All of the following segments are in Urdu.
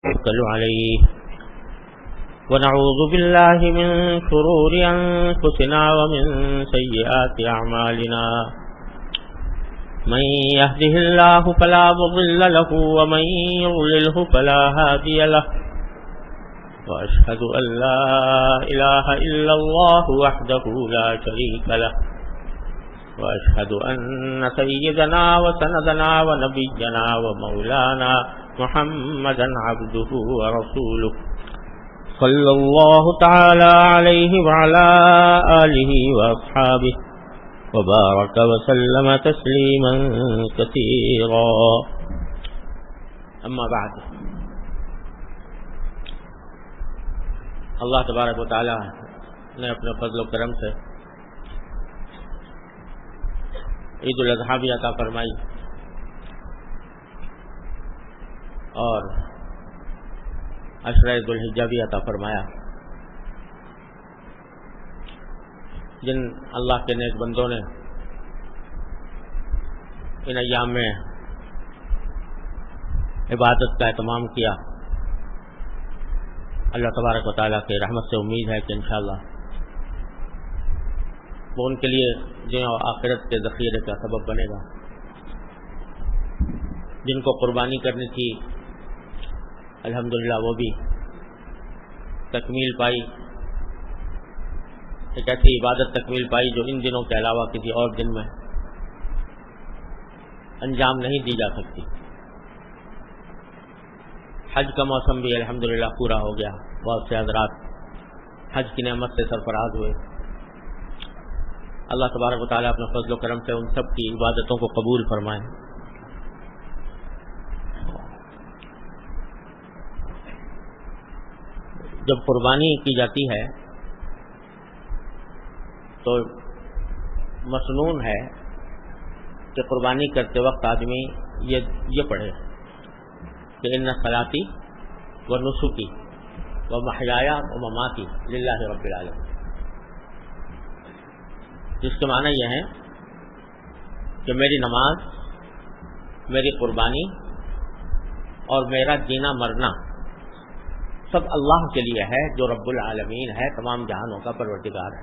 توكل عليه ونعوذ بالله من شرور أنفسنا ومن سيئات أعمالنا من يهده الله فلا مضل له ومن يضلله فلا هادي له وأشهد أن لا إله إلا الله وحده لا شريك له وأشهد أن سيدنا وسندنا ونبينا ومولانا محمدا عبده ورسوله صلى الله تعالى عليه وعلى آله وأصحابه وبارك وسلم تسليما كثيرا أما بعد اللہ تبارک و تعالی نے اپنے فضل و کرم سے عید الاضحیٰ بھی عطا فرمائی اور عشرہ ذو الحجہ بھی عطا فرمایا. جن اللہ کے نیک بندوں نے ان ایام میں عبادت کا اہتمام کیا، اللہ تبارک و تعالیٰ کی رحمت سے امید ہے کہ انشاءاللہ وہ ان کے لیے دنیا و آخرت کے ذخیرے کا سبب بنے گا. جن کو قربانی کرنی تھی الحمدللہ وہ بھی تکمیل پائی، ایک ایسی عبادت تکمیل پائی جو ان دنوں کے علاوہ کسی اور دن میں انجام نہیں دی جا سکتی. حج کا موسم بھی الحمدللہ پورا ہو گیا، بہت سے حضرات حج کی نعمت سے سرفراز ہوئے. اللہ تبارک و تعالیٰ اپنے فضل و کرم سے ان سب کی عبادتوں کو قبول فرمائے. جب قربانی کی جاتی ہے تو مسنون ہے کہ قربانی کرتے وقت آدمی یہ پڑھے کہ ان صلاتی و نسکی و محیایا و مماتی للہ رب العالمین، جس کے معنی یہ ہے کہ میری نماز، میری قربانی اور میرا جینا مرنا سب اللہ کے لیے ہے جو رب العالمین ہے، تمام جہانوں کا پروردگار ہے.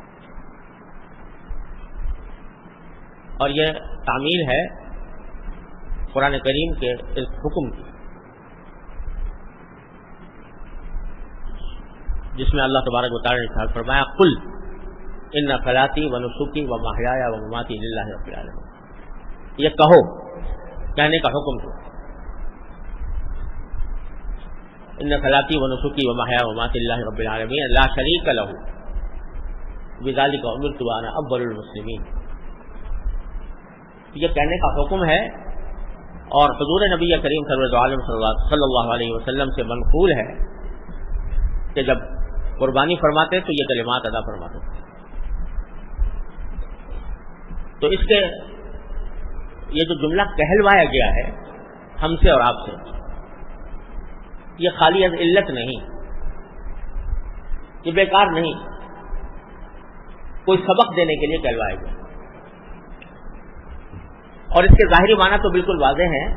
اور یہ تعمیل ہے قرآن کریم کے اس حکم کی جس میں اللہ تبارک و تعالیٰ نے ارشاد فرمایا قل ان صلاتی و نسکی و محیایا و مماتی للہ رب العالمین. یہ کہو، کہنے کا حکم دو. ان صلاتی و نسکی و محیایا و مماتی للہ رب العالمین لا شریک لہ بذلک امرت وانا اول المسلمین. یہ کہنے کا حکم ہے اور حضور نبی کریم صلی اللہ علیہ وسلم سے منقول ہے کہ جب قربانی فرماتے تو یہ کلمات ادا فرماتے. تو اس کے یہ جو جملہ کہلوایا گیا ہے ہم سے اور آپ سے، یہ خالی از علت نہیں، یہ بیکار نہیں، کوئی سبق دینے کے لیے کہلوایا گیا. اور اس کے ظاہری معنی تو بالکل واضح ہیں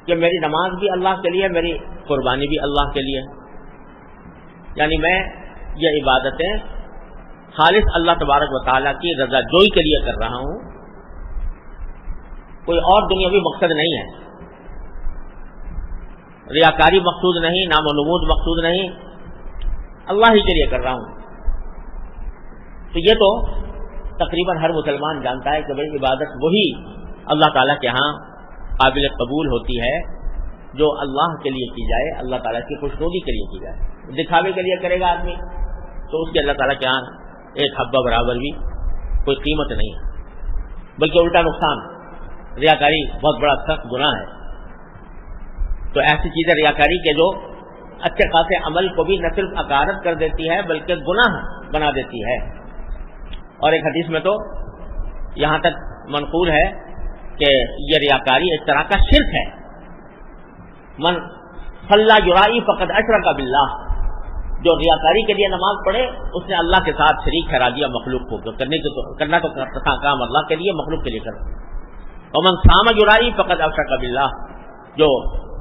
کہ میری نماز بھی اللہ کے لیے، میری قربانی بھی اللہ کے لیے، یعنی میں یہ عبادتیں خالص اللہ تبارک و تعالیٰ کی رضا جوئی کے لیے کر رہا ہوں، کوئی اور دنیاوی مقصد نہیں ہے، ریاکاری مقصود نہیں، نام و نمود مقصود نہیں، اللہ ہی کے لیے کر رہا ہوں. تو یہ تو تقریباً ہر مسلمان جانتا ہے کہ بھائی عبادت وہی اللہ تعالیٰ کے ہاں قابل قبول ہوتی ہے جو اللہ کے لیے کی جائے، اللہ تعالیٰ کی خوشنودی کے لیے کی جائے. دکھاوے کے لیے کرے گا آدمی تو اس کے اللہ تعالیٰ کے ہاں ایک حبہ برابر بھی کوئی قیمت نہیں ہے، بلکہ الٹا نقصان. ریاکاری بہت بڑا سخت گناہ ہے. تو ایسی چیزیں ریاکاری کے جو اچھے خاصے عمل کو بھی نہ صرف اکارت کر دیتی ہے بلکہ گناہ بنا دیتی ہے. اور ایک حدیث میں تو یہاں تک منقول ہے کہ یہ ریاکاری ایک طرح کا شرک ہے. من صلی یرائی فقد اشرک باللہ، جو ریاکاری کے لیے نماز پڑھے اس نے اللہ کے ساتھ شریک ٹھہرا دیا مخلوق کو. کرنا تو کام اللہ کے لیے، مخلوق کے لیے کرنا. ومن صام یرائی فقد اشرک باللہ، جو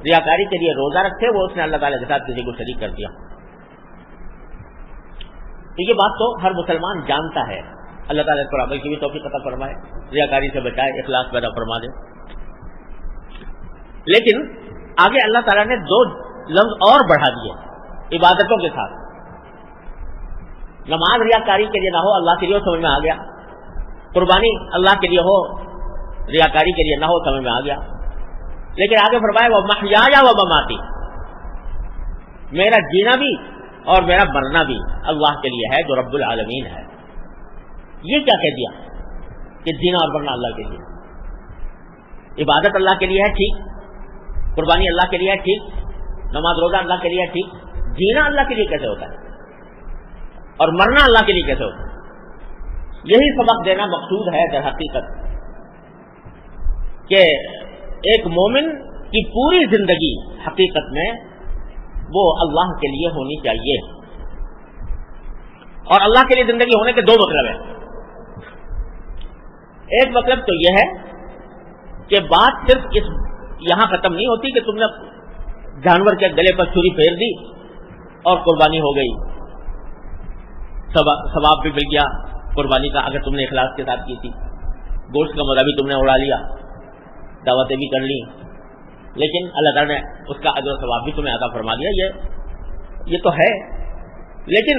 ریاکاری کے لیے روزہ رکھے وہ اس نے اللہ تعالیٰ کے ساتھ کسی کو شریک کر دیا. تو یہ بات تو ہر مسلمان جانتا ہے. اللہ تعالیٰ اس پر عمل کی بھی توفیق عطا فرمائے, ریاکاری سے بچائے, اخلاص پیدا فرما دے. لیکن آگے اللہ تعالیٰ نے 2 لفظ اور بڑھا دیے عبادتوں کے ساتھ. نماز ریاکاری کے لیے نہ ہو, اللہ کے لیے سمجھ میں آ گیا. قربانی اللہ کے لیے ہو, ریاکاری کے لیے نہ ہو, سمجھ میں آ گیا. لیکن آگے فرمایا وَمَحْيَايَ وَمَمَاتِي, میرا جینا بھی اور میرا مرنا بھی اللہ کے لیے ہے جو رب العالمین ہے. یہ کیا کہہ دیا کہ جینا اور مرنا اللہ کے لیے. عبادت اللہ کے لیے ہے, ٹھیک. قربانی اللہ کے لیے ہے, ٹھیک. نماز روزہ اللہ کے لیے ہے, ٹھیک. جینا اللہ کے لیے کیسے ہوتا ہے اور مرنا اللہ کے لیے کیسے ہوتا ہے؟ یہی سبق دینا مقصود ہے در حقیقت کہ ایک مومن کی پوری زندگی حقیقت میں وہ اللہ کے لیے ہونی چاہیے. اور اللہ کے لیے زندگی ہونے کے 2 مطلب ہیں. ایک مطلب تو یہ ہے کہ بات صرف یہاں ختم نہیں ہوتی کہ تم نے جانور کے گلے پر چھری پھیر دی اور قربانی ہو گئی, ثواب بھی مل گیا قربانی کا اگر تم نے اخلاص کے ساتھ کی تھی. گوشت کا مزہ بھی تم نے اڑا لیا, دعوتیں بھی کر لی, لیکن اللہ تعالیٰ نے اس کا اجر و ثواب بھی تمہیں عطا فرما دیا. یہ تو ہے. لیکن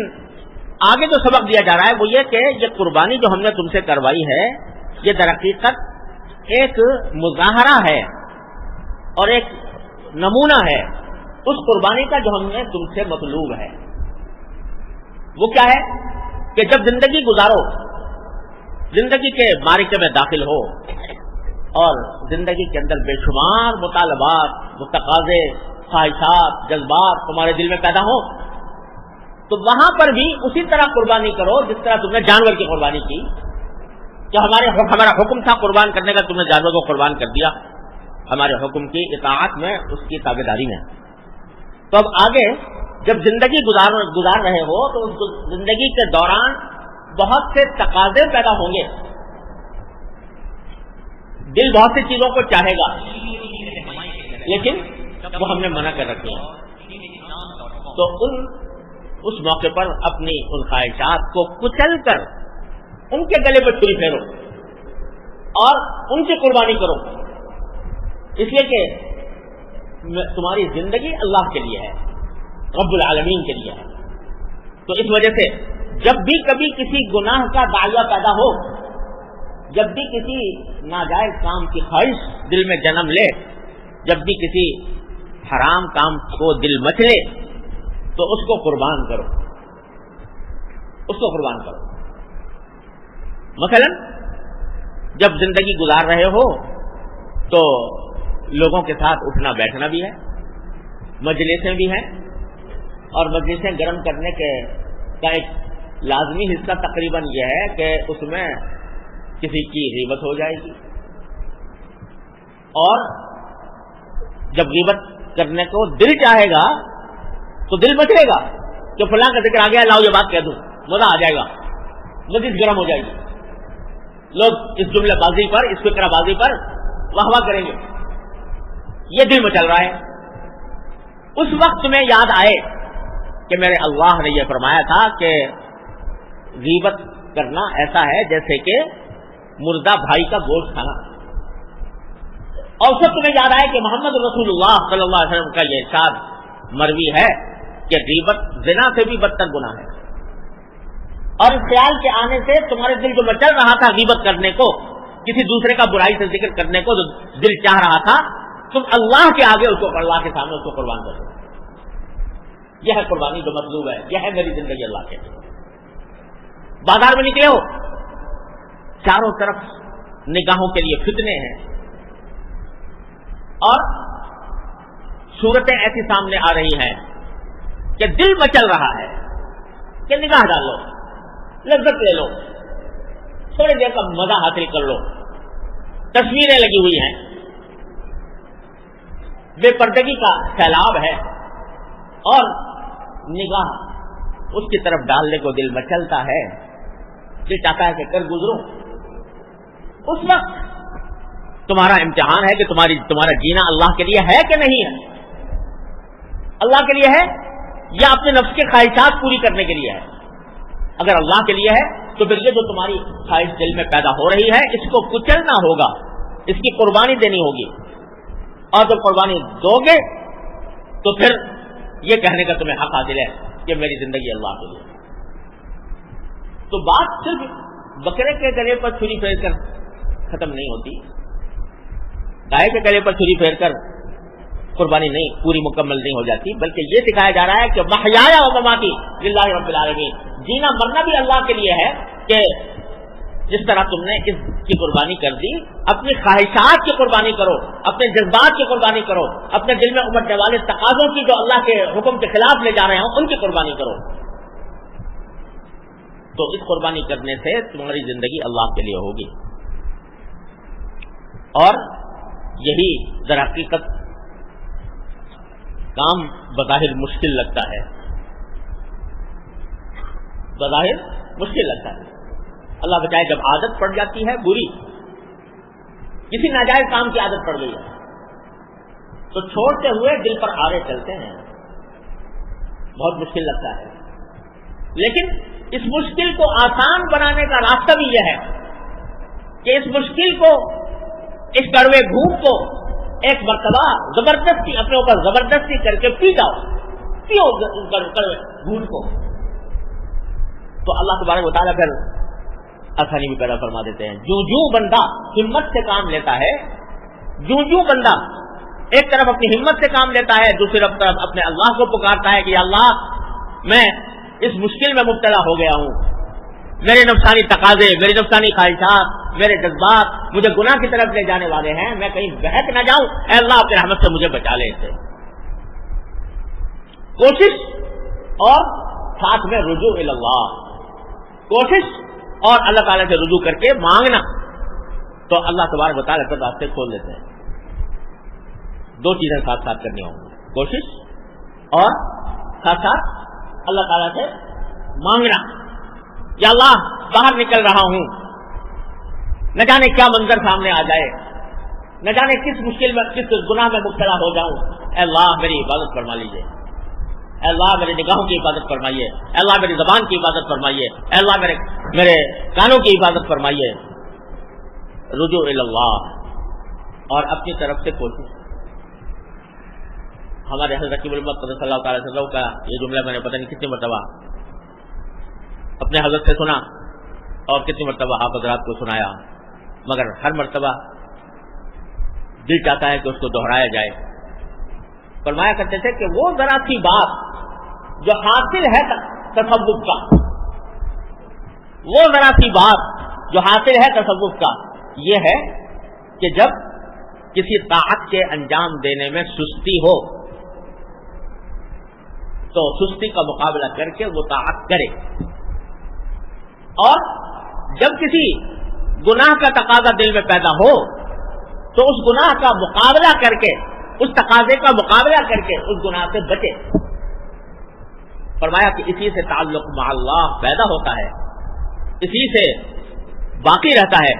آگے جو سبق دیا جا رہا ہے وہ یہ کہ یہ قربانی جو ہم نے تم سے کروائی ہے یہ در حقیقت ایک مظاہرہ ہے اور ایک نمونہ ہے اس قربانی کا جو ہم نے تم سے مطلوب ہے. وہ کیا ہے کہ جب زندگی گزارو, زندگی کے معرکے میں داخل ہو اور زندگی کے اندر بے شمار مطالبات, تقاضے, خواہشات, جذبات تمہارے دل میں پیدا ہو تو وہاں پر بھی اسی طرح قربانی کرو جس طرح تم نے جانور کی قربانی کی. کہ ہمارا حکم تھا قربان کرنے کا, تم نے جانور کو قربان کر دیا ہمارے حکم کی اطاعت میں, اس کی تابعداری میں. تو اب آگے جب زندگی گزار رہے ہو تو اس زندگی کے دوران بہت سے تقاضے پیدا ہوں گے, دل بہت سی چیزوں کو چاہے گا, لیکن وہ ہم نے منع کر رکھے ہیں. تو اس موقع پر اپنی ان خواہشات کو کچل کر ان کے گلے پر چھری پھیرو اور ان کی قربانی کرو, اس لیے کہ تمہاری زندگی اللہ کے لیے ہے, رب العالمین کے لیے ہے. تو اس وجہ سے جب بھی کبھی کسی گناہ کا داعیہ پیدا ہو, جب بھی کسی ناجائز کام کی خواہش دل میں جنم لے, جب بھی کسی حرام کام کو دل مچلے تو اس کو قربان کرو, اس کو قربان کرو. مثلا جب زندگی گزار رہے ہو تو لوگوں کے ساتھ اٹھنا بیٹھنا بھی ہے, مجلسیں بھی ہیں, اور مجلسیں گرم کرنے کا ایک لازمی حصہ تقریباً یہ ہے کہ اس میں کسی کی غیبت ہو جائے گی, اور جب غیبت کرنے کو دل چاہے گا تو دل مچلے گا کہ فلاں کا ذکر آ گیا, لاؤ یہ بات کہہ دوں, مزہ آ جائے گا, مجلس گرم ہو جائے گی, لوگ اس جملے بازی پر, اس فکرہ بازی پر واہ واہ کریں گے. یہ دل میں چل رہا ہے. اس وقت تمہیں یاد آئے کہ میرے اللہ نے یہ فرمایا تھا کہ غیبت کرنا ایسا ہے جیسے کہ مردہ بھائی کا گوشت کھانا, اور سب تمہیں یاد آئے کہ محمد رسول اللہ صلی اللہ علیہ وسلم کا یہ ارشاد مروی ہے کہ غیبت زنا سے بھی بدتر گناہ ہے. اور اس خیال کے آنے سے تمہارے دل جو مچل رہا تھا غیبت کرنے کو, کسی دوسرے کا برائی سے ذکر کرنے کو جو دل چاہ رہا تھا, تم اللہ کے آگے اس کو, اللہ کے سامنے اس کو قربان کرو. یہ ہے قربانی جو مطلوب ہے, یہ ہے میری زندگی اللہ کے. بازار میں نکلے ہو, چاروں طرف نگاہوں کے لیے فتنے ہیں اور صورتیں ایسی سامنے آ رہی ہیں کہ دل مچل رہا ہے کہ نگاہ ڈالو, لذت لے لو, تھوڑی دیر کا مزہ حاصل کر لو. تصویریں لگی ہوئی ہیں, بے پردگی کا سیلاب ہے, اور نگاہ اس کی طرف ڈالنے کو دل مچلتا ہے, دل چاہتا ہے کہ کر گزروں. اس وقت تمہارا امتحان ہے کہ تمہارا جینا اللہ کے لیے ہے کہ نہیں ہے. اللہ کے لیے ہے یا اپنے نفس کے خواہشات پوری کرنے کے لیے ہے؟ اگر اللہ کے لیے ہے تو پھر یہ جو تمہاری خواہش دل میں پیدا ہو رہی ہے اس کو کچلنا ہوگا، اس کی قربانی دینی ہوگی. اور جب قربانی دو گے تو پھر یہ کہنے کا تمہیں حق حاصل ہے کہ میری زندگی اللہ کے لیے. تو بات صرف بکرے کے گلے پر چھری پھیر کر ختم نہیں ہوتی، گائے کے گلے پر چھری پھیر کر قربانی نہیں پوری مکمل نہیں ہو جاتی، بلکہ یہ سکھایا جا رہا ہے کہ محیایا و مماتی للہ رب العالمین، جینا مرنا بھی اللہ کے لیے ہے. کہ جس طرح تم نے اس کی قربانی کر دی، اپنی خواہشات کی قربانی کرو، اپنے جذبات کی قربانی کرو، اپنے دل میں امڑنے والے تقاضوں کی جو اللہ کے حکم کے خلاف لے جا رہے ہوں ان کی قربانی کرو. تو اس قربانی کرنے سے تمہاری زندگی اللہ کے لیے ہوگی. اور یہی در حقیقت کام بظاہر مشکل لگتا ہے، بظاہر مشکل لگتا ہے. اللہ بچائے جب عادت پڑ جاتی ہے بری، کسی ناجائز کام کی عادت پڑ گئی ہے تو چھوڑتے ہوئے دل پر آرے چلتے ہیں، بہت مشکل لگتا ہے. لیکن اس مشکل کو آسان بنانے کا راستہ بھی یہ ہے کہ اس مشکل کو، اس کڑوے گھونٹ کو ایک مرتبہ زبردستی اپنے اوپر زبردستی کر کے پی جاؤ، پیو کڑوے گھونٹ کو. تو اللہ تبارک و تعالیٰ پھر آسانی بھی پیدا فرما دیتے ہیں. جو جو بندہ ہمت سے کام لیتا ہے، جو جو بندہ ایک طرف اپنی ہمت سے کام لیتا ہے، دوسری طرف اپنے اللہ کو پکارتا ہے کہ یا اللہ میں اس مشکل میں مبتلا ہو گیا ہوں، میرے نفسانی تقاضے، میری نفسانی خواہشات، میرے جذبات مجھے گناہ کی طرف لے جانے والے ہیں، میں کہیں بہک نہ جاؤں، اے اللہ اپنے رحمت سے مجھے بچا لے. اسے کوشش اور ساتھ میں رجوع اللہ، کوشش اور اللہ تعالیٰ سے رجوع کر کے مانگنا، تو اللہ تبارک و تعالیٰ پھر راستے کھول دیتے ہیں. دو چیزیں ساتھ ساتھ کرنی ہوں گی، کوشش اور ساتھ ساتھ اللہ تعالیٰ سے مانگنا. یا اللہ باہر نکل رہا ہوں، نہ جانے کیا منظر سامنے آ جائے، نہ جانے کس مشکل میں، کس گناہ میں مبتلا ہو جاؤں، اے اللہ میری حفاظت فرما لیجیے، اے اللہ میری نگاہوں کی حفاظت فرمائیے، اے اللہ میری زبان کی حفاظت فرمائیے، اے اللہ میرے کانوں کی حفاظت فرمائیے. رجوع اللہ اور اپنی طرف سے کوشش. ہمارے حضرت رقیب المت صلی اللہ تعالی وسلم کا یہ جملہ میں نے پتہ نہیں کتنی مرتبہ اپنے حضرت سے سنا اور کتنی مرتبہ آپ حضرات کو سنایا، مگر ہر مرتبہ دل چاہتا ہے کہ اس کو دہرایا جائے. فرمایا کرتے تھے کہ وہ ذرا سی بات جو حاصل ہے تصوف کا، وہ ذرا سی بات جو حاصل ہے تصوف کا، یہ ہے کہ جب کسی طاعت کے انجام دینے میں سستی ہو تو سستی کا مقابلہ کر کے وہ طاعت کرے، اور جب کسی گناہ کا تقاضا دل میں پیدا ہو تو اس گناہ کا مقابلہ کر کے، اس تقاضے کا مقابلہ کر کے اس گناہ سے بچے. فرمایا کہ اسی سے تعلق مع اللہ پیدا ہوتا ہے، اسی سے باقی رہتا ہے،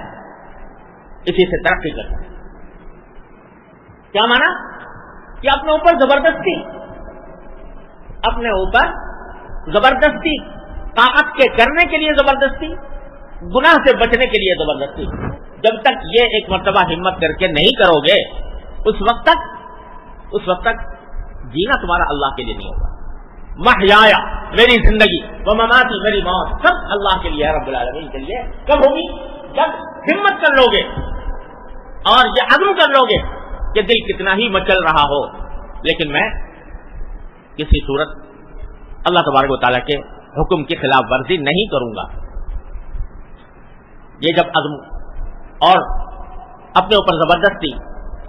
اسی سے ترقی کرتا ہے. کیا مانا؟ کہ اپنے اوپر زبردستی، اپنے اوپر زبردستی، طاعت کے کرنے کے لیے زبردستی، گناہ سے بچنے کے لیے زبردستی. جب تک یہ ایک مرتبہ ہمت کر کے نہیں کرو گے اس وقت تک جینا تمہارا اللہ کے لیے نہیں ہوگا. محیایا میری زندگی، و مماتی میری موت، سب اللہ کے لیے ہے، رب العالمین کے لیے. کب ہوگی؟ جب ہمت کر لو گے اور یہ عزم کر لو گے کہ دل کتنا ہی مچل رہا ہو لیکن میں کسی صورت اللہ تبارک و تعالیٰ کے حکم کی خلاف ورزی نہیں کروں گا. یہ جب عزم اور اپنے اوپر زبردستی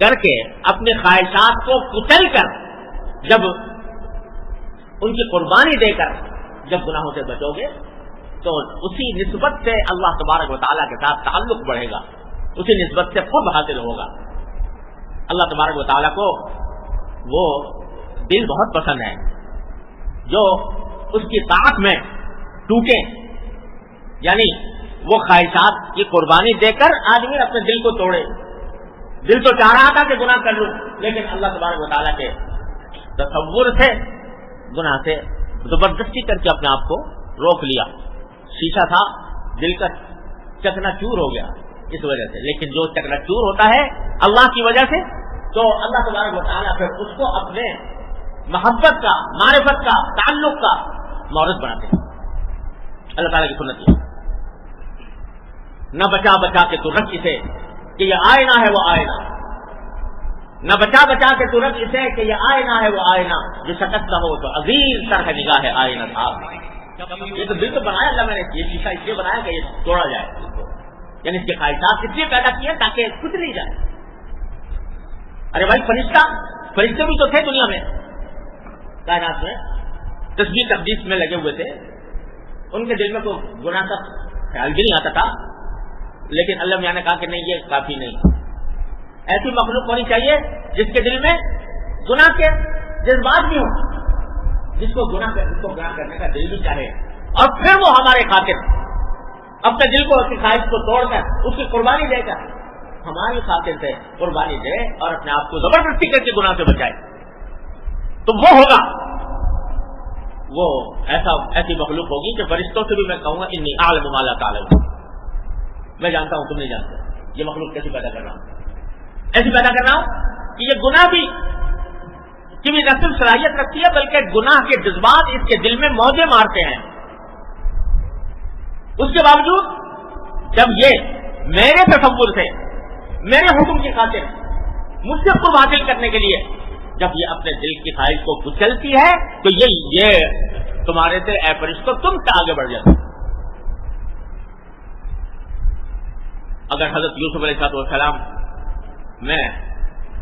کر کے اپنی خواہشات کو کچل کر، جب ان کی قربانی دے کر جب گناہوں سے بچو گے تو اسی نسبت سے اللہ تبارک و تعالیٰ کے ساتھ تعلق بڑھے گا، اسی نسبت سے خود حاصل ہوگا. اللہ تبارک و تعالیٰ کو وہ دل بہت پسند ہے جو اس کی طاعت میں ٹوٹے، یعنی وہ خواہشات کی قربانی دے کر آدمی اپنے دل کو توڑے. دل تو چاہ رہا تھا کہ گناہ کر لوں، لیکن اللہ تبارک و تعالیٰ کے تصور سے گناہ سے زبردستی کر کے اپنے آپ کو روک لیا. شیشہ تھا، دل کا چکنا چور ہو گیا اس وجہ سے. لیکن جو چکنا چور ہوتا ہے اللہ کی وجہ سے، تو اللہ تبارک و تعالیٰ پھر اس کو اپنے محبت کا، معرفت کا، تعلق کا مورث بناتے ہیں. اللہ تعالیٰ کی سنت ہے، نہ بچا بچا کے تو رکھ اسے کہ یہ آئینہ ہے وہ آئینہ، نہ بچا بچا کے تو رکھ اسے کہ یہ آئینہ ہے وہ آئینہ، جو شکستہ ہو تو عظیم تر ہے نگاہ ہے آئینہ صاحب. یہ تو دل تو بنایا اللہ میں نے، یہ شیشہ اس لیے بنایا کہ یہ توڑا جائے اس کو، یعنی اس کے خواہشات اس لیے پیدا کیے تاکہ کچھ نہیں جائے. ارے بھائی فرشتے بھی تو تھے دنیا میں، کائنات میں، تسبیح تقدیس میں لگے ہوئے تھے، ان کے دل میں کوئی گناہ کا خیال بھی نہیں آتا تھا. لیکن اللہ میاں نے کہا کہ نہیں، یہ کافی نہیں، ایسی مخلوق ہونی چاہیے جس کے دل میں گناہ کے جذبات بھی ہوں، جس کو گناہ کرنے کا دل بھی چاہے، اور پھر وہ ہمارے خاطر اپنے دل کو، اپنی خواہش کو توڑ کر اس کی قربانی دے کر ہماری خاطر سے قربانی دے اور اپنے آپ کو زبردستی کر کے گناہ سے بچائے. تو وہ ہوگا، وہ ایسی مخلوق ہوگی کہ فرشتوں سے بھی میں کہوں گا انی اعلم ما لا تعلمون، میں جانتا ہوں تم نہیں جانتے. یہ مخلوق کیسی پیدا کر رہا ہوں، ایسی پیدا کر رہا ہوں کہ یہ گناہ بھی کی بھی نہ صرف صلاحیت رکھتی ہے بلکہ گناہ کے جذبات اس کے دل میں موجیں مارتے ہیں. اس کے باوجود جب یہ میرے تصور سے، میرے حکم کی خاطر مجھ سے قرب حاصل کرنے کے لیے جب یہ اپنے دل کی خواہش کو کچلتی ہے تو یہ تمہارے سے اے فرشتوں تم سے آگے بڑھ جاتے. اگر حضرت یوسف علیہ السلام میں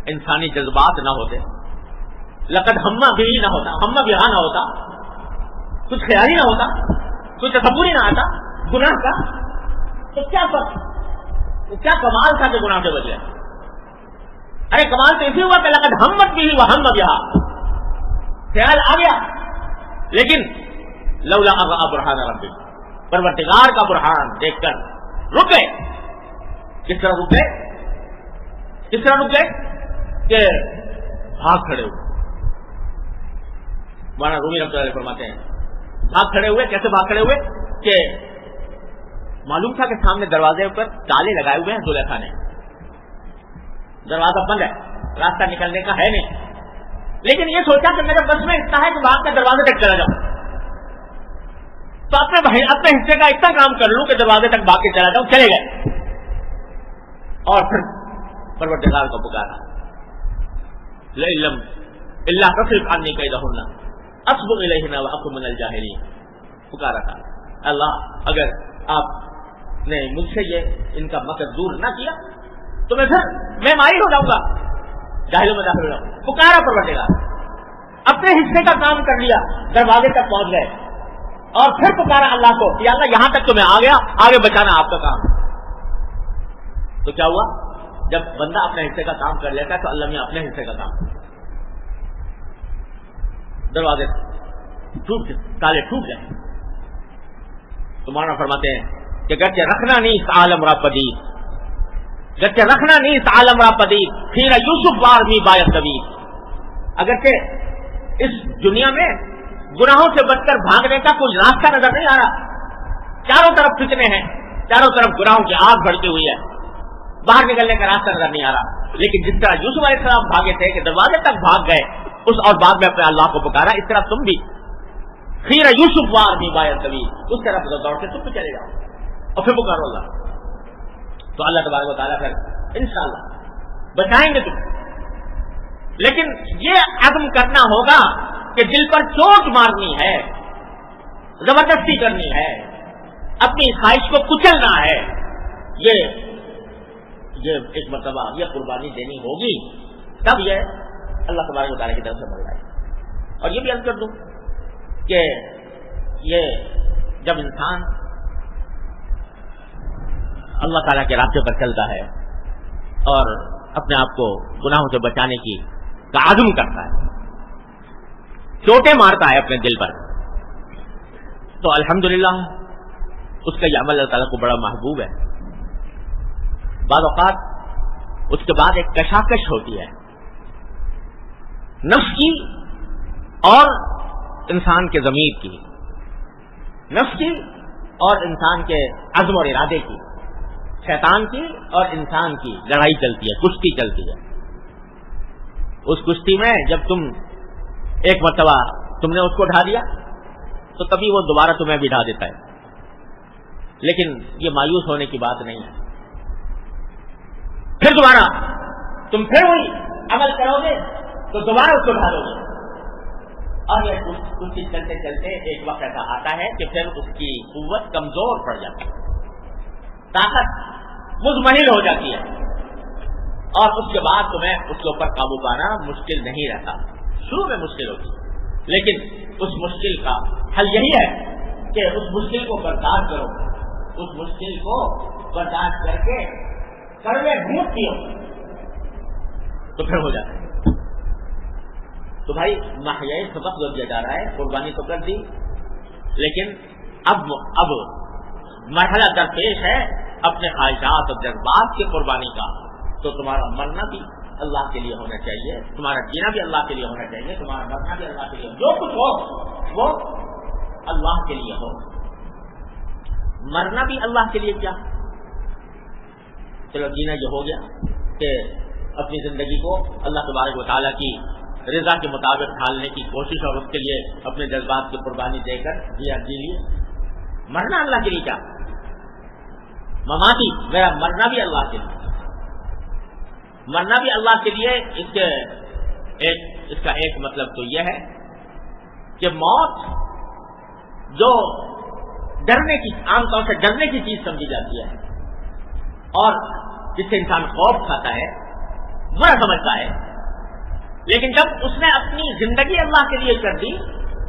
انسانی جذبات نہ ہوتے، لقد ہمہ بھی نہ ہوتا، ہمہ بھی نہ ہوتا، کچھ خیال ہی نہ ہوتا، کوئی تصور ہی نہ آتا گناہ کا، تو کیا فرق، کیا کمال تھا کہ گناہ سے بچ گئے. ارے کمال تو اسی ہوا کہ لقد ہمت بھی وہ ہم بہا، خیال آ گیا، لیکن لولا برہان ربی، پروردگار کا برہان دیکھ کر رک گئے. کس طرح رک گئے؟ کس طرح رک گئے کہ بھاگ کھڑے ہوئے. مولانا رومی رحمۃ اللہ علیہ فرماتے ہیں بھاگ کھڑے ہوئے. کیسے بھاگ کھڑے ہوئے کہ معلوم تھا کہ سامنے دروازے پر تالے لگائے ہوئے ہیں زلیخا نے، دروازہ بند ہے، راستہ نکلنے کا ہے نہیں، لیکن یہ سوچا کہ میرے بس میں اتنا ہے کہ بھاگ کر دروازے تک چلا جاؤں، تو اپنے حصے کا اتنا کام کر لوں کہ دروازے تک بھاگ کے چلا جاؤں. چلے گئے اور پھر پروردگار کو پکارا، لَإِلَّمْ إِلَّا تَصْرِفْ عَنِّي كَيْدَهُنَّ أَصْبُ إِلَيْهِنَّ وَأَكُن مِنَ الْجَاهِلِينَ. پکارا تھا اللہ اگر آپ نے مجھ سے یہ ان کا مکر دور نہ کیا تو میں مائل ہو جاؤں گا، جاہلوں میں داخل ہو جاؤں. پکارا پروردگار، اپنے حصے کا کام کر لیا، دروازے تک پہنچ گئے، اور پھر پکارا اللہ کو کہ اللہ یہاں تک تو میں آ گیا، آگے بچانا آپ کا کام. تو کیا ہوا؟ جب بندہ اپنے حصے کا کام کر لیتا ہے تو اللہ میں اپنے حصے کا کام، دروازے تالے ٹوٹ گئے. تو مولانا فرماتے ہیں کہ گرچہ رکھنا نہیں اس عالم را پدید، گرچہ رکھنا نہیں اس عالم را پدید، پھر یوسف وار بھی باید طویل. اگرچہ اس دنیا میں گناہوں سے بچ کر بھاگنے کا کوئی راستہ نظر نہیں آ رہا، چاروں طرف فتنے ہیں، چاروں طرف گناہوں کی آگ بھڑکی ہوئی ہے، باہر نکلنے کا راستہ نظر نہیں آ رہا. لیکن جس طرح یوسف علیہ السلام بھاگے تھے کہ دروازے تک بھاگ گئے اس اور بعد میں اپنے اللہ کو پکارا، اس طرح تم بھی خیر یوسف وار بھی باید طویل، اس طرف دوڑ کے تم بھی چلے جاؤ اور پھر پکارو اللہ. تو اللہ تبارک و تعالیٰ پھر انشاءاللہ بچائیں گے تم. لیکن یہ عزم کرنا ہوگا کہ دل پر چوٹ مارنی ہے، زبردستی کرنی ہے، اپنی خواہش کو کچلنا ہے. یہ ایک مرتبہ یہ قربانی دینی ہوگی، تب یہ اللہ تبارک و تعالیٰ کی طرف سے مل رہا ہے. اور یہ بھی عرض کر دوں کہ یہ جب انسان اللہ تعالیٰ کے راستے پر چلتا ہے اور اپنے آپ کو گناہوں سے بچانے کی کا عزم کرتا ہے، چوٹیں مارتا ہے اپنے دل پر، تو الحمدللہ اس کا یہ عمل اللہ تعالیٰ کو بڑا محبوب ہے. بعض اوقات اس کے بعد ایک کشاکش ہوتی ہے نفس کی اور انسان کے ضمیر کی، نفس کی اور انسان کے عزم اور ارادے کی، شیطان کی اور انسان کی لڑائی چلتی ہے، کشتی چلتی ہے۔ اس کشتی میں جب تم ایک مرتبہ تم نے اس کو ڈھا دیا تو کبھی وہ دوبارہ تمہیں بھی ڈھا دیتا ہے، لیکن یہ مایوس ہونے کی بات نہیں ہے۔ پھر دوبارہ تم پھر وہی عمل کرو گے تو دوبارہ اس کو ڈھالو گے، اور یہ کشتی چلتے چلتے ایک وقت ایسا آتا ہے کہ پھر اس کی قوت کمزور پڑ جاتی ہے، طاقت مزمحل ہو جاتی ہے، اور اس کے بعد تمہیں اس کے اوپر قابو پانا مشکل نہیں رہتا۔ شروع میں مشکل ہوتی ہے، لیکن اس مشکل کا حل یہی ہے کہ اس مشکل کو برداشت کرو، اس مشکل کو برداشت کر کے کڑوے گھونٹ پیو تو پھر ہو جاتا ہے۔ تو بھائی محیائی سبق جو دیا جا رہا ہے، قربانی تو کر دی، لیکن اب مرحلہ درپیش ہے اپنے خواہشات اور جذبات کی قربانی کا۔ تو تمہارا مرنا بھی اللہ کے لیے ہونا چاہیے، تمہارا جینا بھی اللہ کے لیے ہونا چاہیے، تمہارا مرنا بھی اللہ کے لیے، جو کچھ ہو وہ اللہ کے لیے ہو۔ مرنا بھی اللہ کے لیے کیا، چلو جینا یہ ہو گیا کہ اپنی زندگی کو اللہ تبارک و تعالیٰ کی رضا کے مطابق ڈھالنے کی کوشش اور اس کے لیے اپنے جذبات کی قربانی دے کر جی لیے۔ مرنا اللہ کے لیے کیا، مماتی میرا مرنا بھی اللہ کے لیے، مرنا بھی اللہ کے لیے۔ اس کا ایک مطلب تو یہ ہے کہ موت جو ڈرنے کی، عام طور سے ڈرنے کی چیز سمجھی جاتی ہے اور جس سے انسان خوف کھاتا ہے، برا سمجھتا ہے، لیکن جب اس نے اپنی زندگی اللہ کے لیے کر دی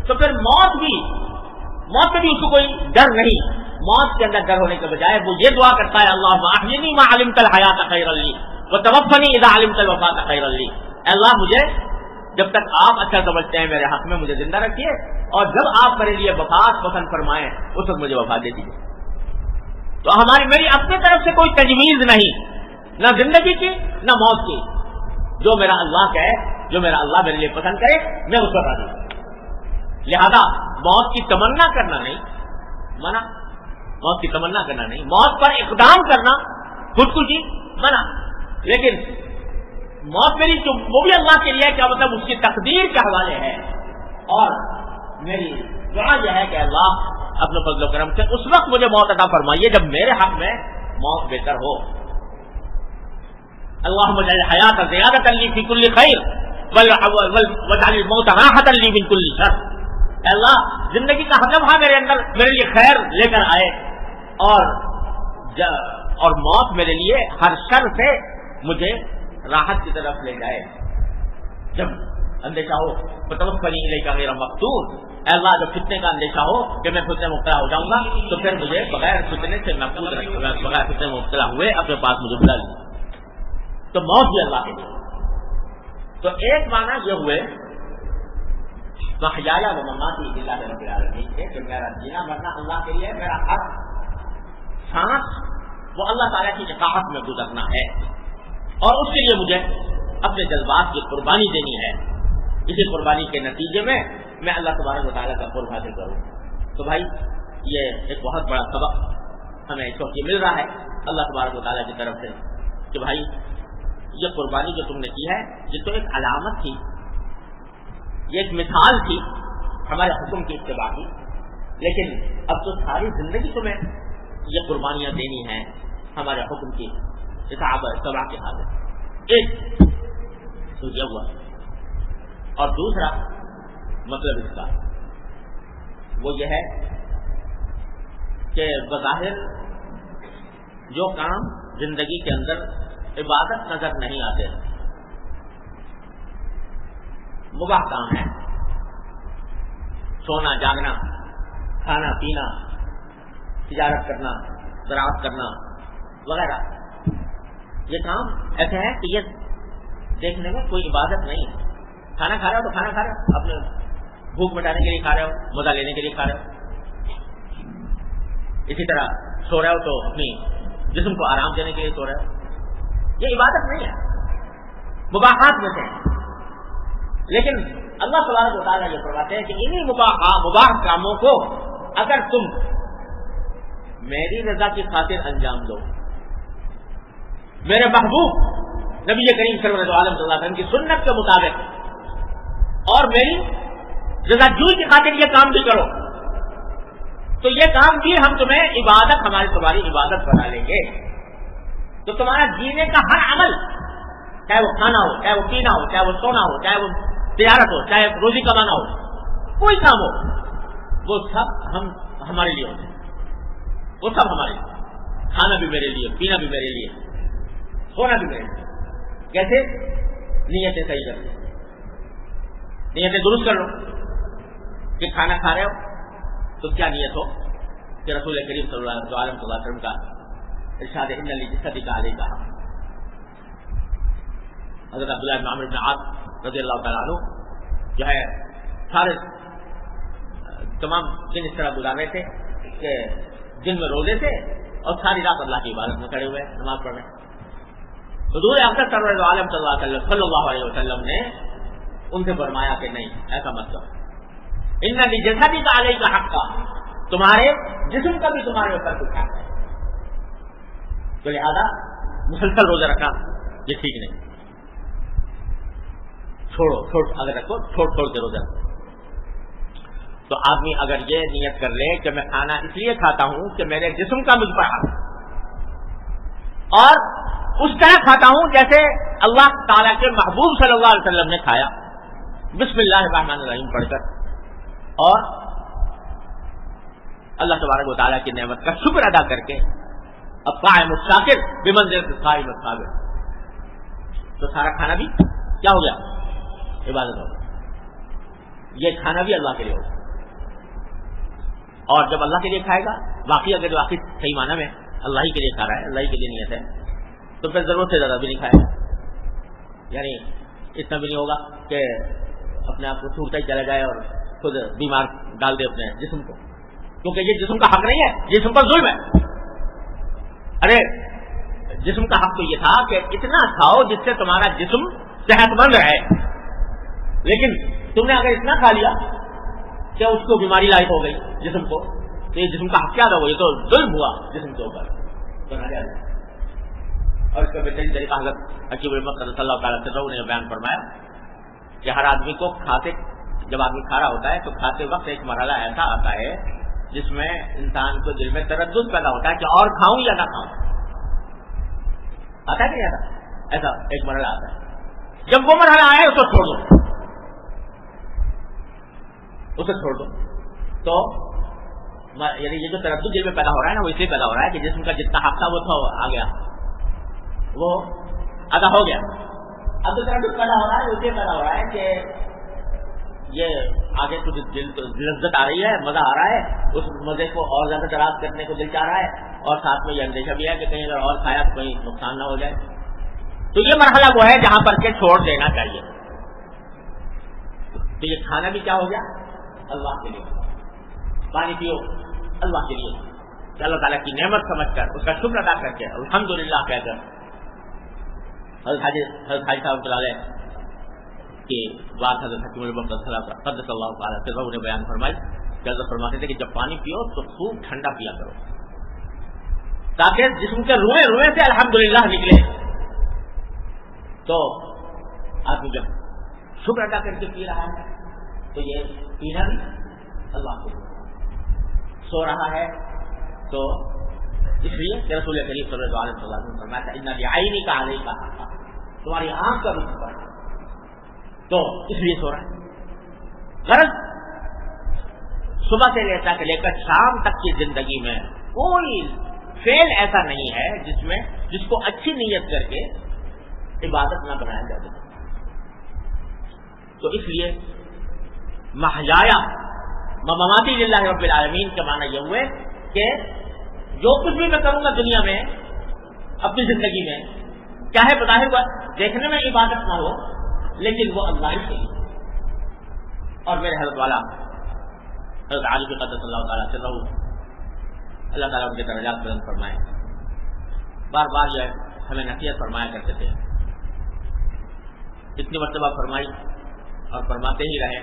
تو پھر موت میں بھی اس کو کوئی ڈر نہیں۔ موت کے اندر ڈر ہونے کے بجائے وہ یہ دعا کرتا ہے، اللہم احیینی ما علمت الحیات خیرا لی وتوفنی اذا علمت الوفاۃ خیرا لی، اے اللہ مجھے جب تک آپ اچھا سمجھتے ہیں میرے حق میں مجھے زندہ رکھیے، اور جب آپ میرے لیے وفات پسند فرمائیں اس وقت مجھے وفات دے دیجیے۔ تو میری اپنی طرف سے کوئی تجویز نہیں، نہ زندگی کی نہ موت کی، جو میرا اللہ کہے، جو میرا اللہ میرے لیے پسند کرے میں اس پر راضی ہوں۔ لہذا موت کی تمنا کرنا نہیں منع، موت کی تمنا کرنا نہیں، موت پر اقدام کرنا خودکشی منع، لیکن موت میری وہ بھی اللہ کے لیے، کیا مطلب اس کی تقدیر کے حوالے ہے، اور میری دعا یہ ہے کہ اللہ اپنے فضل و کرم سے اس وقت مجھے موت عطا فرمائیے جب میرے حق میں موت بہتر ہو۔ اللہم اجعل الحیات زیادۃ لی فی کل خیر واجعل الموت راحۃ لی من کل شر، اے اللہ زندگی کا ہر لمحہ میرے اندر میرے لیے خیر لے کر آئے، اور موت میرے لیے ہر شر سے مجھے راحت کی طرف لے جائے۔ جب اندیشہ ہو فتوفنی الیک غیر مفتون، اے اللہ جب فتنے کا اندیشہ ہو کہ میں فتنے مبتلا ہو جاؤں گا تو پھر مجھے بغیر فتنے سے محفوظ رکھ، بغیر فتنے مبتلا ہوئے اپنے پاس مجھے بلا لیا۔ تو موت بھی اللہ کے لیے۔ تو ایک معنی یہ ہوئے محیایا و مماتی للہ رب العالمین کے، کہ میرا جینا مرنا اللہ کے لیے، میرا ہر سانس وہ اللہ تعالیٰ کی اطاعت میں گزرنا ہے، اور اس کے لیے مجھے اپنے جذبات کی قربانی دینی ہے۔ اسی قربانی کے نتیجے میں میں اللہ تبارک و تعالیٰ کا قرب حاصل کروں۔ تو بھائی یہ ایک بہت بڑا سبق ہمیں اس وقت یہ مل رہا ہے اللہ تبارک و تعالیٰ کی طرف سے کہ بھائی یہ قربانی جو تم نے کی ہے یہ تو ایک علامت تھی، یہ ایک مثال تھی ہمارے حکم کی اتباع کی، لیکن اب تو ساری زندگی تمہیں یہ قربانیاں دینی ہیں ہمارے حکم کی اتباع کے حاصل۔ ایک تو یہ ہوا، اور دوسرا مطلب اس کا وہ یہ ہے کہ بظاہر جو کام زندگی کے اندر عبادت نظر نہیں آتے، مباح کام ہے، سونا جاگنا، کھانا پینا، تجارت کرنا، زراعت کرنا وغیرہ، یہ کام ایسے ہیں کہ یہ دیکھنے میں کوئی عبادت نہیں ہے۔ کھانا کھا رہے ہو تو کھانا کھا رہے ہو، اپنے بھوک مٹانے کے لیے کھا رہے ہو، مزہ لینے کے لیے کھا رہے ہو۔ اسی طرح سو رہے ہو تو اپنی جسم کو آرام دینے کے لیے سو رہے ہو، یہ عبادت نہیں ہے، مباحات میں سے ہے. لیکن اللہ تبارک و تعالیٰ یہ فرماتے ہیں کہ انہی مباح کاموں کو اگر تم میری رضا کی خاطر انجام دو، میرے محبوب نبی کریم سرور عالم صلی اللہ علیہ وسلم کی سنت کے مطابق اور میری رضا جوئی کی خاطر یہ کام بھی کرو، تو یہ کام بھی ہم تمہیں عبادت، تمہاری عبادت بنا لیں گے. تو تمہارا جینے کا ہر عمل، چاہے وہ کھانا ہو، چاہے وہ پینا ہو، چاہے وہ سونا ہو، چاہے وہ تجارت ہو، چاہے روزی کمانا ہو، کوئی کام ہو، وہ سب ہمارے لیے ہوتے ہیں. وہ سب ہمارے لیے، کھانا بھی میرے لیے، پینا بھی میرے لیے، سونا بھی میرے لیے. کیسے؟ نیتیں صحیح کر لو، نیتیں درست کر لو. کہ کھانا کھا رہے ہو تو کیا نیت ہو کہ رسول کریم صلی اللہ علیہ وسلم کا ارشاد ان لجسدک علیک حق. حضرت عبداللہ بن عمرو بن عاص رضی اللہ تعالیٰ عنہ جو ہے سارے تمام دن اس طرح گزار رہے تھے کہ دن میں روزے تھے اور ساری رات اللہ کی عبادت میں کھڑے ہوئے نماز پڑھ رہے. حضور اکرم صلی اللہ علیہ وسلم نے ان سے فرمایا کہ نہیں، ایسا مت کرو. ان لجسدک علیک حق، تمہارے جسم کا بھی تمہارے اوپر کچھ حق ہے، تو لہذا مسلسل روزہ رکھنا یہ ٹھیک نہیں. چھوڑو اگر رکھو چھوڑ کے روزہ رکھو. تو آدمی اگر یہ نیت کر لے کہ میں کھانا اس لیے کھاتا ہوں کہ میرے جسم کا مجھ پر حق، اور اس طرح کھاتا ہوں جیسے اللہ تعالیٰ کے محبوب صلی اللہ علیہ وسلم نے کھایا، بسم اللہ الرحمن الرحیم پڑھ کر، اور اللہ تبارک و تعالیٰ کی نعمت کا شکر ادا کر کے، اب قائم الشاکر بمنزلۃ الصائم الصابر، تو سارا کھانا بھی کیا ہو گیا؟ عبادت ہوگا. یہ کھانا بھی اللہ کے لیے ہوگا. اور جب اللہ کے لیے کھائے گا، واقعی اگر واقعی صحیح معنی میں اللہ ہی کے لیے کھا رہا ہے، اللہ ہی کے لیے نیت ہے، تو پھر ضرورت سے زیادہ بھی نہیں کھائے گا. یعنی اتنا بھی نہیں ہوگا کہ اپنے آپ کو چھوٹتا ہی چلا جائے اور خود بیمار ڈال دے اپنے جسم کو، کیونکہ یہ جسم کا حق نہیں ہے، جسم پر ظلم ہے. ارے جسم کا حق تو یہ تھا کہ اتنا کھاؤ جس سے تمہارا جسم صحت مند رہے، لیکن تم نے اگر اتنا کھا لیا کہ اس کو بیماری لاحق ہو گئی جسم کو، تو یہ جسم کا حق کیا تھا؟ وہ یہ تو ظلم ہوا جسم کے اوپر. اور اس کا بہترین طریقہ حضرت حکیم الامت صلی اللہ تعالیٰ عنہ نے بیان فرمایا کہ ہر آدمی کو جب آدمی کھا رہا ہوتا ہے تو کھاتے وقت ایک مرحلہ ایسا آتا ہے جس میں انسان کو دل میں تردد پیدا ہوتا ہے کہ اور کھاؤں یا نہ کھاؤں. آتا ہے کہ نہیں آتا؟ ایسا ایک مرحلہ آتا ہے. جب وہ مرحلہ آئے اس کو چھوڑ دو، اسے چھوڑ دو. تو یعنی یہ جو تردد دل میں پیدا ہو رہا ہے نا، وہ اس لیے پیدا ہو رہا ہے کہ جسم کا جتنا حق تھا وہ آ گیا، وہ ادا ہو گیا. اب جو تردد پیدا ہو رہا ہے وہ اس لیے پیدا ہو رہا ہے کہ یہ آگے کچھ لذت آ رہی ہے، مزہ آ رہا ہے، اس مزے کو اور زیادہ دراز کرنے کو دل چاہ رہا ہے، اور ساتھ میں یہ اندیشہ بھی ہے کہ کہیں اگر اور کھایا تو کہیں نقصان نہ ہو جائے. تو یہ مرحلہ وہ ہے جہاں پر کہ چھوڑ دینا چاہیے. تو یہ کھانا بھی کیا ہو گیا؟ اللہ کے لیے. پانی پیو اللہ کے لیے، کہ اللہ تعالیٰ کی نعمت سمجھ کر اس کا شکر ادا کر کے الحمدللہ کہہ کر. حضرت حاجی صاحب علیہ کی بات حضرت حکیم الامت قدس اللہ تعالیٰ نے بیان فرمائی کہ حضرت فرماتے تھے کہ جب پانی پیو تو خوب ٹھنڈا پیا کرو تاکہ جسم کے روئے روئے سے الحمدللہ نکلے. تو آدمی جب شکر ادا کر کے پی رہا ہے تو یہ پینا بھی اللہ کو. سو رہا ہے تو اس لیے کہ رسول کریم صلی اللہ علیہ وسلم نے فرمایا تھا ان لعینک علیک حق، تمہاری آنکھ کا بھی حق ہے، تو اس لیے سو رہا ہے. غرض صبح سے لے کر شام تک کی زندگی میں کوئی فعل ایسا نہیں ہے جس کو اچھی نیت کر کے عبادت نہ بنایا جا سکے. تو اس لیے محیایا مماتی للہ رب العالمین کے معنی یہ ہوئے کہ جو کچھ بھی میں کروں گا دنیا میں اپنی زندگی میں، چاہے بظاہر دیکھنے میں عبادت نہ ہو لیکن وہ اللہ ہی کے لیے. اور میرے حضرت والا حضرت علی قدس اللہ تعالیٰ سے رہو، اللہ تعالیٰ ان کے درجات بلند فرمائے. بار بار یہ ہمیں نصیحت فرمایا کرتے تھے، اتنی مرتبہ فرمائی اور فرماتے ہی رہے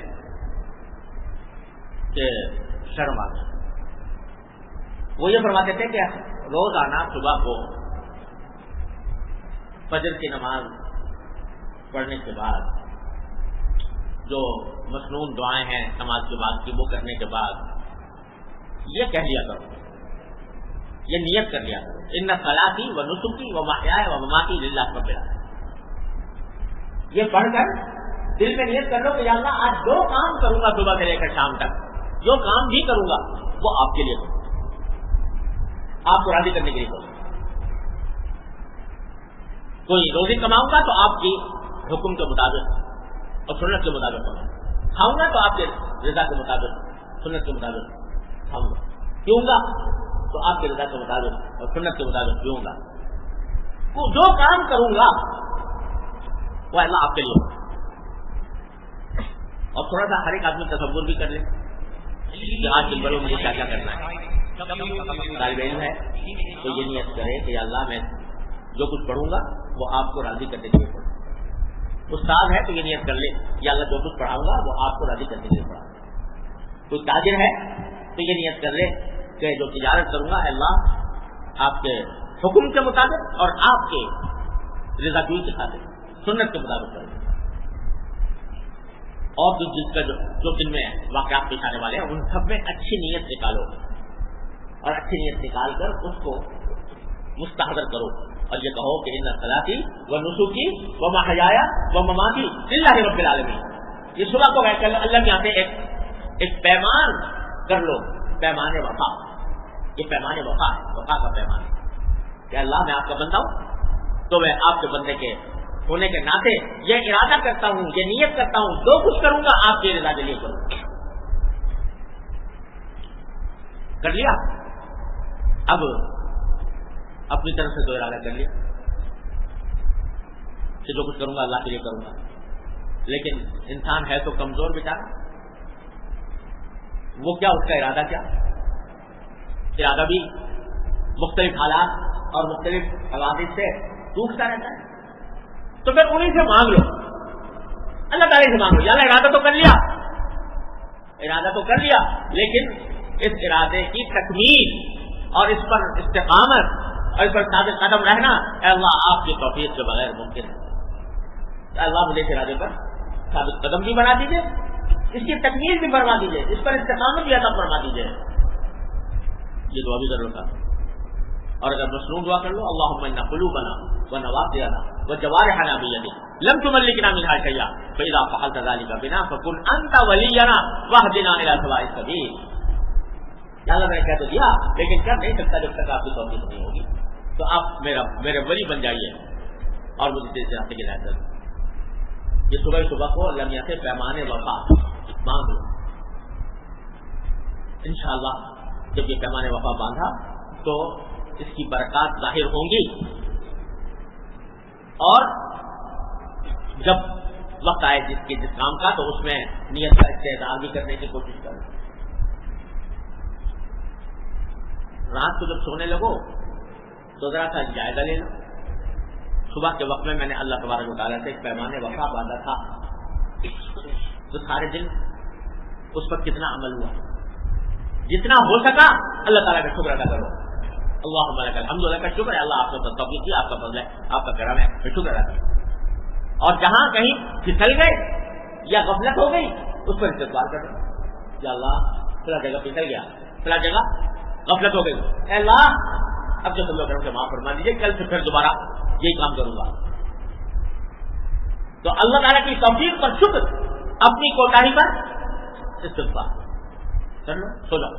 کہ شرم آ گئی۔ وہ یہ فرماتے تھے کہ روزانہ صبح کو فجر کی نماز پڑھنے کے بعد جو مسنون دعائیں ہیں نماز کے بعد کی، وہ کرنے کے بعد یہ کہہ لیا کرو، یہ نیت کر لیا کرو، ان صلاتی و نسکی و محیای و مماتی للہ رب العالمین۔ یہ پڑھ کر دل میں نیت کر لو کہ یا اللہ آج جو کام کروں گا صبح سے لے کر شام تک، جو کام بھی کروں گا وہ آپ کے لیے کروں گا، آپ کو راضی کرنے کے لیے کروں گا۔ کوئی روزی کماؤں گا تو آپ کی حکم کے مطابق اور سنت کے مطابق کھاؤں گا تو آپ کے رضا کے مطابق سنت کے مطابق کھاؤں گا، پیوں گا تو آپ کے رضا کے مطابق اور سنت کے مطابق پیوں گا، جو کام کروں گا وہ اللہ آپ کے لیے۔ اور تھوڑا سا ہر ایک آدمی تصور بھی کر لے کہ آج دن بھر مجھے کیا کیا کرنا ہے۔ طالب علم ہے تو یہ نیت کرے کہ یا اللہ میں جو کچھ پڑھوں گا وہ آپ کو راضی کرنے کے لیے پڑھوں گا۔ استاد ہے تو یہ نیت کر لے یا اللہ جو کچھ پڑھاؤں گا وہ آپ کو راضی کرنے کے لیے پڑھاؤں گا۔ کوئی تاجر ہے تو یہ نیت کر لے کہ جو تجارت کروں گا اللہ آپ کے حکم کے مطابق اور آپ کے رضا جوئی کے خاطر سنت کے مطابق کروں گا۔ اور جس کا جو دن میں واقعات پیش آنے والے ہیں ان سب میں اچھی نیت نکالو اور اچھی نیت نکال کر اس کو مستحضر کرو اور یہ کہو کہ ان صلاتی و نسکی و محیایا و مماتی للہ رب العالمین۔ یہ صبح کو اللہ کے یہاں سے ایک پیمان کر لو، پیمان وفا۔ یہ پیمان وفا ہے، وفا کا پیمان ہے کہ اللہ میں آپ کا بندہ ہوں تو میں آپ کے بندے کے ہونے کے ناطے یہ ارادہ کرتا ہوں، یہ نیت کرتا ہوں جو کچھ کروں گا آپ کے رضا کے لیے کروں گا۔ کر لیا؟ اب اپنی طرف سے تو ارادہ کر لیا کہ جو کچھ کروں گا اللہ کے لیے کروں گا، لیکن انسان ہے تو کمزور بیچارہ، وہ کیا اس کا ارادہ کیا؟ ارادہ بھی مختلف حالات اور مختلف حوادث سے ٹوٹتا رہتا ہے، تو پھر انہیں سے مانگ لو، اللہ تعالیٰ سے مانگ لو، یا اللہ ارادہ تو کر لیا لیکن اس ارادے کی تکمیل اور اس پر استقامت اور اس پر ثابت قدم رہنا اے اللہ آپ کی توفیق کے بغیر ممکن ہے۔ اللہ مجھے اس ارادے پر ثابت قدم بھی بنا دیجیے، اس کی تکمیل بھی فرما دیجیے، اس پر استقامت بھی عطا فرما دیجیے۔ یہ دعا بھی ضرور کرو، اور اگر مصنون دعا کر لو اللہم انا قلوبنا ونواصینا وجوارحنا بیدک لم تملکنا منها شیئا فاذا فعلت ذلك بنا فکن انت ولینا واہدنا الی سواء السبیل۔ یا اللہ میں نے کہہ تو دیا لیکن کر نہیں سکتا جب تک آپ کی توفیق نہیں ہوگی، تو آپ میرے ولی بن جائیے اور مجھے تیز راستے کی ہدایت کریں۔ یہ صبح کو اللہ میاں سے پیمان وفا مانگ لو، انشاءاللہ جب یہ پیمان وفا باندھا تو اس کی برکات ظاہر ہوں گی، اور جب وقت آئے جس کام کا تو اس میں نیت کا استعداد بھی کرنے کی کوشش کریں۔ رات کو جب سونے لگو تو ذرا سا جائزہ لے لو، صبح کے وقت میں نے اللہ تبارک و تعالیٰ سے ایک پیمان وفا باندھا تھا تو سارے دن اس پر کتنا عمل ہوا، جتنا ہو سکا اللہ تعالیٰ کا شکر ادا کرو۔ اللہم لک الحمد، اللہ کا شکر ہے، اللہ آپ کا توفیق کیا، آپ کا فضل ہے، آپ کا کرم ہے، میں شکر ادا کروں۔ اور جہاں کہیں پھسل گئے یا غفلت ہو گئی اس پر استغفار کرو، یا اللہ فلاں جگہ پھسل گیا، فلاں جگہ غفلت ہو گئی، اے اللہ اب جو تم لوگ کرم سے معاف فرما دیجیے، کل سے پھر دوبارہ یہی کام کروں گا۔ تو اللہ تعالیٰ کی توفیق پر شکر، اپنی کوتاہی پر استغفار کر لو، سو جاؤ،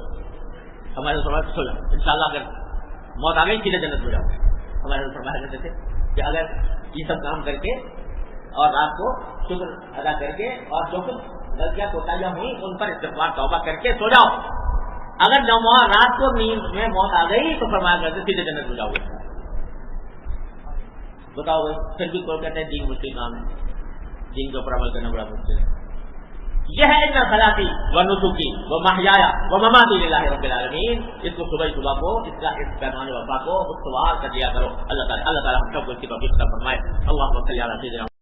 ہمارے فرمایا سو جاؤ، انشاءاللہ اگر موت آ گئی سیدھے جنت میں جاؤ۔ ہمارے فرمایا کرتے تھے کہ اگر یہ سب کام کر کے اور رات کو شکر ادا کر کے اور جو کچھ غلطیاں کوتاہیاں ہوئی ان پر استغفار توبہ کر کے سو جاؤ، اگر رات کو نیند میں موت آ گئی تو فرمایا کرتے سیدھے جنت میں جاؤ گے۔ بتاؤ بھائی، پھر بھی کوئی کہتے ہیں دین مشکل کام ہے، دین کے اوپر عمل کرنا بڑا مشکل ہے، یہ ہے ان صلاتی و نسکی و محیایا و مماتی للہ رب العالمین. اس کو صبح کو اس پیمان وفا کو استوار کر دیا کرو. اللہ تعالیٰ ہم سب کو اس کی توفیق عطا فرمائے. اللہم صلی علی سیدنا